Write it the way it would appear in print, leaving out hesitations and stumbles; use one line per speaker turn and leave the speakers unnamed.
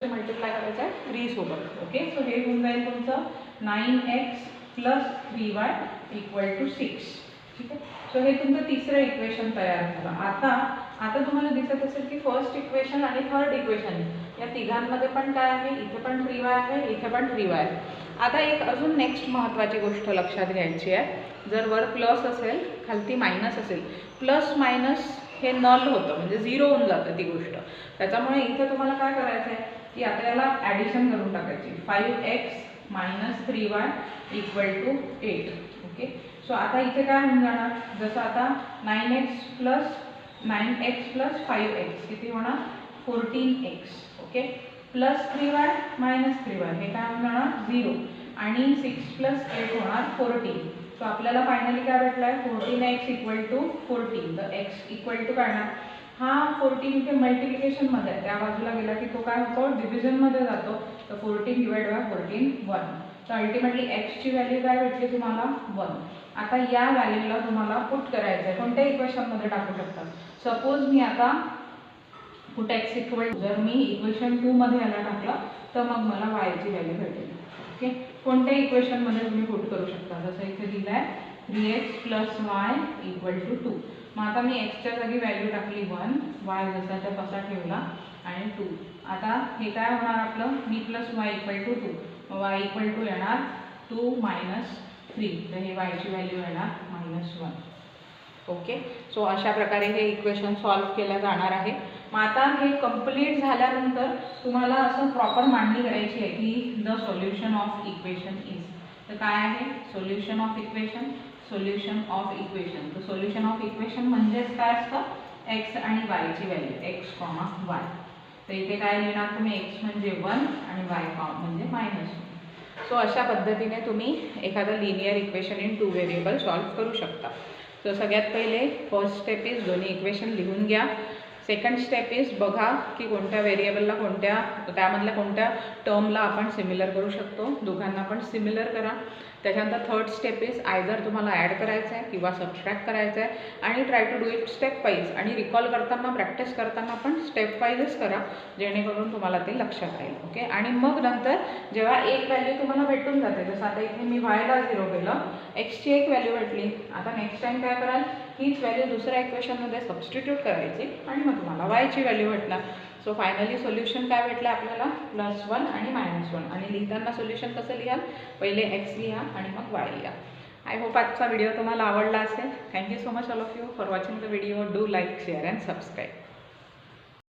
Multiply करायचं आहे 3 सोबत. ओके, सो हे होऊन जाईल तुमचं 9x + 3y = 6. ठीक आहे, सो हे तुमचं तिसरं इक्वेशन तयार झालं. आता तुम्हाला दिसत असेल की फर्स्ट इक्वेशन आणि थर्ड इक्वेशन या तिघांमध्ये पण काय आहे, इथे पण 3y आहे, इथे पण 3y आहे. आता एक अजून नेक्स्ट महत्त्वाची गोष्ट लक्षात घ्यायची आहे. जर वर प्लस असेल खालती मायनस असेल, प्लस मायनस हे नल होतं म्हणजे 0 होऊन जातं ती गोष्ट. त्याच्यामुळे इथे तुम्हाला काय करायचं आहे की आता याला ॲडिशन करून टाकायची. 5x - 3y = 8. ओके, सो आता इथे काय होऊन जाणार, जसं आता 9x + 5x किती होणार 14x. Okay, plus 3y - 3y हे काय होऊन जाणार 0 आणि 6 + 8 होणार 14. सो आपल्याला फायनली काय भेटलं आहे 14x = 14. तर x = काय ना, हा 14 इथे मल्टिप्लिकेशनमध्ये आहे, त्या बाजूला गेला की तो काय होतो डिव्हिजनमध्ये जातो. तर 14/14 1. तर अल्टिमेटली एक्सची व्हॅल्यू काय भेटली तुम्हाला 1. आता या व्हॅल्यूला तुम्हाला पुट करायचं आहे, कोणत्या इक्वेशनमध्ये टाकू शकता. सपोज मी आता पुट x जर मी इक्वेशन 2 मध्ये याला टाकलं तर मग मला y ची व्हॅल्यू भेटेल. ओके, कोणत्या इक्वेशनमध्ये तुम्ही पुट करू शकता, जसं इथे दिलं आहे 3x + y = 2. मग आता मी x च्या जागी व्हॅल्यू टाकली 1, y जसाच्या तसा ठेवला आणि 2. आता हे काय होणार आपलं v + y = 2. y = येणार 2 - 3. तर हे y ची व्हॅल्यू येणार -1. ओके, सो अशा प्रकारे हे इक्वेशन सॉल्व केलं जाणार आहे. मग आता हे कंप्लीट झाल्यानंतर तुम्हाला असं प्रॉपर मांडणी करायची आहे की the solution of equation is. तर काय आहे solution of equation, solution of equation. तर सोल्युशन ऑफ इक्वेशन म्हणजेच काय असतं, x आणि y ची व्हॅल्यू x, y. तर इथे काय लिहिणार तुम्ही, x म्हणजे 1 आणि y म्हणजे -1. सो अशा पद्धतीने तुम्ही एखादं linear equation in 2 variable solve करू शकता. तर सगळ्यात पहिले फर्स्ट स्टेप इज दोन्ही इक्वेशन लिहून घ्या. सेकंड स्टेप इज बघा की कोणत्या व्हेरिएबलला त्यामधल्या कोणत्या टर्मला आपण सिमिलर करू शकतो, दोघांना पण सिमिलर करा. त्याच्यानंतर थर्ड स्टेप इज आयदर तुम्हाला ॲड करायचं आहे किंवा सबट्रॅक्ट करायचं आहे आणि try to do it stepwise. आणि रिकॉल करताना प्रॅक्टिस करताना पण स्टेप वाईजच करा जेणेकरून तुम्हाला ते लक्षात राहील. ओके, आणि मग नंतर जेव्हा एक व्हॅल्यू तुम्हाला भेटून जाते, जसं आता इथे मी वायला 0 केलं, एक्सची एक व्हॅल्यू भेटली. आता नेक्स्ट टाइम काय कराल, हीच व्हॅल्यू दुसऱ्या इक्वेशनमध्ये सबस्टिट्यूट करायची आणि मग तुम्हाला वायची व्हॅल्यू भेटणार. सो फायनली सोल्युशन काय भेटलं आपल्याला +1 आणि -1. आणि लिहिताना सोल्युशन कसं लिहाल, पहिले x लिहा आणि मग y लिहा. आय होप आजचा व्हिडिओ तुम्हाला आवडला असेल. Thank you so much all of you for watching the video. Do like, share and subscribe.